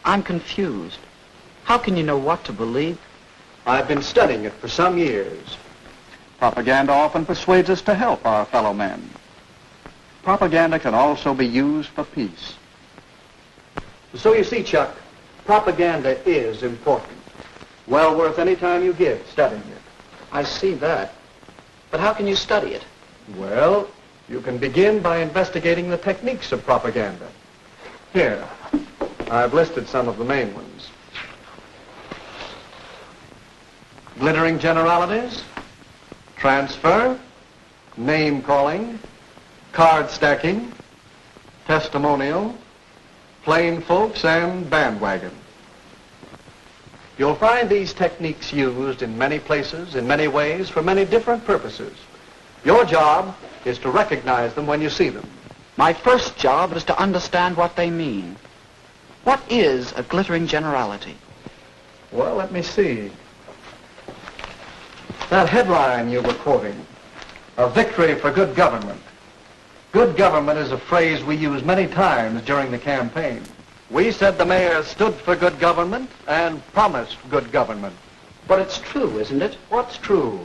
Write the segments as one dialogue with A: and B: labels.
A: I'm confused. How can you know what to believe?
B: I've been studying it for some years.
C: Propaganda often persuades us to help our fellow men. Propaganda can also be used for peace.
B: So you see, Chuck, propaganda is important. Well worth any time you give studying it.
A: I see that. But how can you study it?
B: Well, you can begin by investigating the techniques of propaganda. Here, I've listed some of the main ones. Glittering generalities, transfer, name calling, card stacking, testimonial, plain folks, and bandwagon. You'll find these techniques used in many places, in many ways, for many different purposes. Your job is to recognize them when you see them.
A: My first job is to understand what they mean. What is a glittering generality?
B: Well, let me see. That headline you were quoting, a victory for good government. Good government is a phrase we use many times during the campaign. We said the mayor stood for good government and promised good government.
A: But it's true, isn't it?
B: What's true?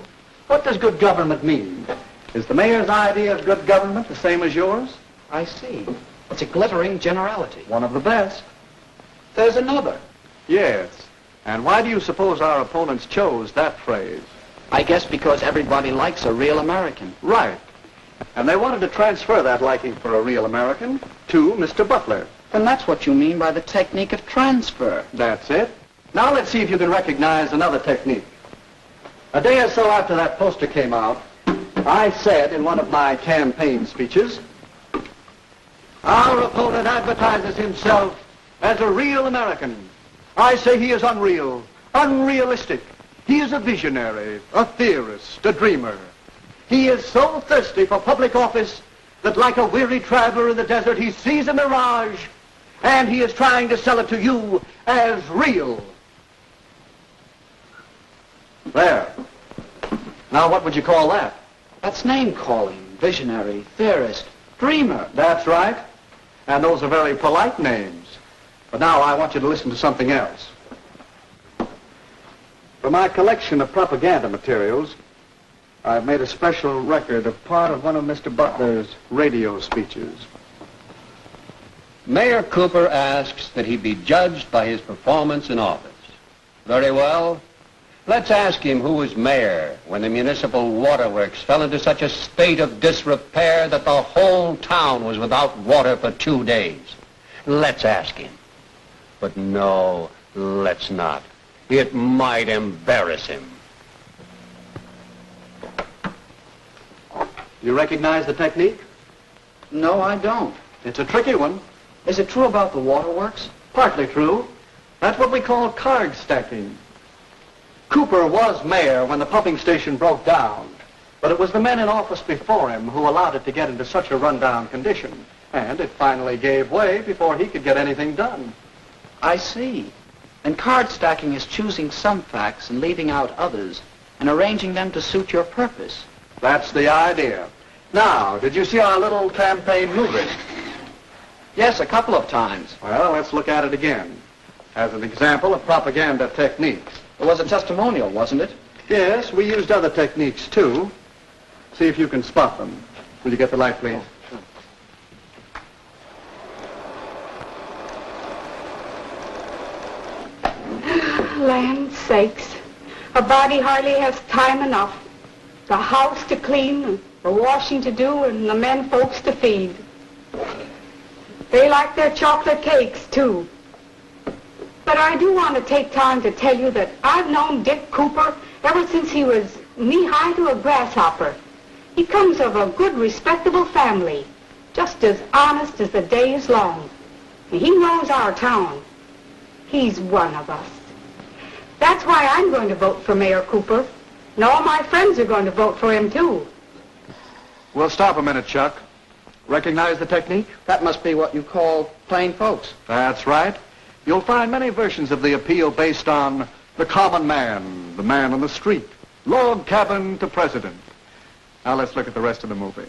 B: What does good government mean? Is the mayor's idea of good government the same as yours?
A: I see. It's a glittering generality.
B: One of the best.
A: There's another.
B: Yes. And why do you suppose our opponents chose that phrase?
A: I guess because everybody likes a real American.
B: Right. And they wanted to transfer that liking for a real American to Mr. Butler.
A: Then that's what you mean by the technique of transfer.
B: That's it. Now let's see if you can recognize another technique. A day or so after that poster came out, I said in one of my campaign speeches, our opponent advertises himself as a real American. I say he is unreal, unrealistic. He is a visionary, a theorist, a dreamer. He is so thirsty for public office that like a weary traveler in the desert, he sees a mirage, and he is trying to sell it to you as real. There. Now, what would you call that?
A: That's name-calling, visionary, theorist, dreamer.
B: That's right. And those are very polite names. But now I want you to listen to something else. For my collection of propaganda materials, I've made a special record of part of one of Mr. Butler's radio speeches.
D: Mayor Cooper asks that he be judged by his performance in office. Very well. Let's ask him who was mayor when the municipal waterworks fell into such a state of disrepair that the whole town was without water for 2 days. Let's ask him. But no, let's not. It might embarrass him.
B: You recognize the technique?
A: No, I don't.
B: It's a tricky one.
A: Is it true about the waterworks?
B: Partly true. That's what we call card stacking. Cooper was mayor when the pumping station broke down, but it was the men in office before him who allowed it to get into such a rundown condition, and it finally gave way before he could get anything done.
A: I see. And card stacking is choosing some facts and leaving out others and arranging them to suit your purpose.
B: That's the idea. Now, did you see our little campaign movie?
A: Yes, a couple of times.
B: Well, let's look at it again as an example of propaganda techniques.
A: It was a testimonial, wasn't it?
B: Yes, we used other techniques, too. See if you can spot them. Will you get the light, please?
E: Land sakes. A body hardly has time enough. The house to clean, the washing to do, and the men folks to feed. They like their chocolate cakes, too. But I do want to take time to tell you that I've known Dick Cooper ever since he was knee-high to a grasshopper. He comes of a good, respectable family, just as honest as the day is long. And he knows our town. He's one of us. That's why I'm going to vote for Mayor Cooper. And all my friends are going to vote for him, too.
B: We'll stop a minute, Chuck. Recognize the technique?
A: That must be what you call plain folks.
B: That's right. You'll find many versions of the appeal based on the common man, the man on the street, log cabin to president. Now let's look at the rest of the movie.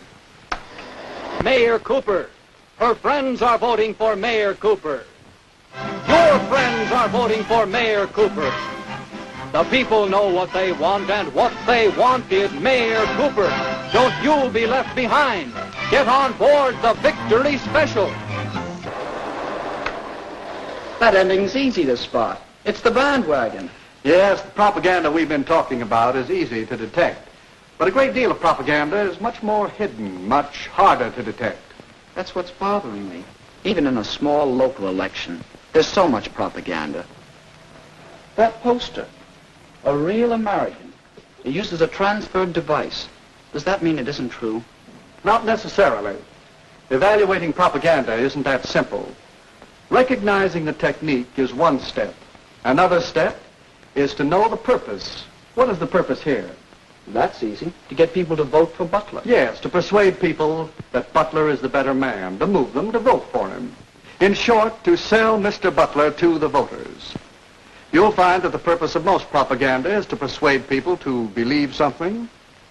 F: Mayor Cooper. Her friends are voting for Mayor Cooper. Your
C: Your friends are voting for Mayor Cooper. The people know what they want, and what they want is Mayor Cooper. Don't you be left behind. Get on board the Victory Special.
A: That ending's easy to spot. It's the bandwagon.
B: Yes, the propaganda we've been talking about is easy to detect. But a great deal of propaganda is much more hidden, much harder to detect.
A: That's what's bothering me. Even in a small local election, there's so much propaganda. That poster, a real American. It uses a transferred device. Does that mean it isn't true?
B: Not necessarily. Evaluating propaganda isn't that simple. Recognizing the technique is one step. Another step is to know the purpose. What is the purpose here?
A: That's easy. To get people to vote for Butler.
B: Yes, to persuade people that Butler is the better man, to move them to vote for him. In short, to sell Mr. Butler to the voters. You'll find that the purpose of most propaganda is to persuade people to believe something,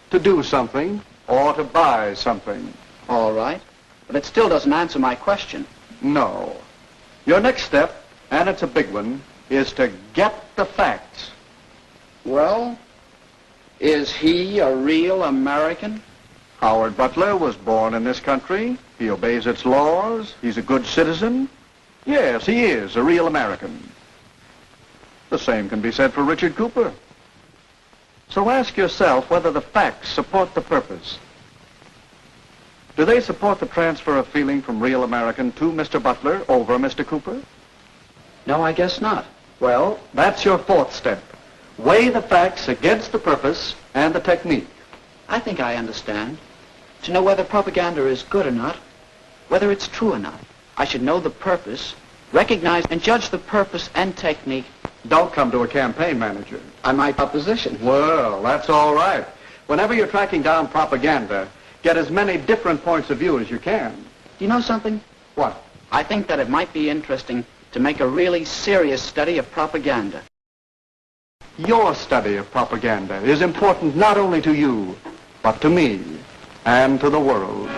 B: to do something, or to buy something.
A: All right. But it still doesn't answer my question.
B: No. Your next step, and it's a big one, is to get the facts.
A: Well, is he a real American?
B: Howard Butler was born in this country. He obeys its laws. He's a good citizen. Yes, he is a real American. The same can be said for Richard Cooper. So ask yourself whether the facts support the purpose. Do they support the transfer of feeling from real American to Mr. Butler over Mr. Cooper?
A: No, I guess not.
B: Well, that's your fourth step. Weigh the facts against the purpose and the technique.
A: I think I understand. To know whether propaganda is good or not, whether it's true or not, I should know the purpose, recognize and judge the purpose and technique.
B: Don't come to a campaign manager.
A: On my opposition.
B: Well, that's all right. Whenever you're tracking down propaganda, get as many different points of view as you can.
A: Do you know something?
B: What?
A: I think that it might be interesting to make a really serious study of propaganda.
B: Your study of propaganda is important not only to you, but to me and to the world.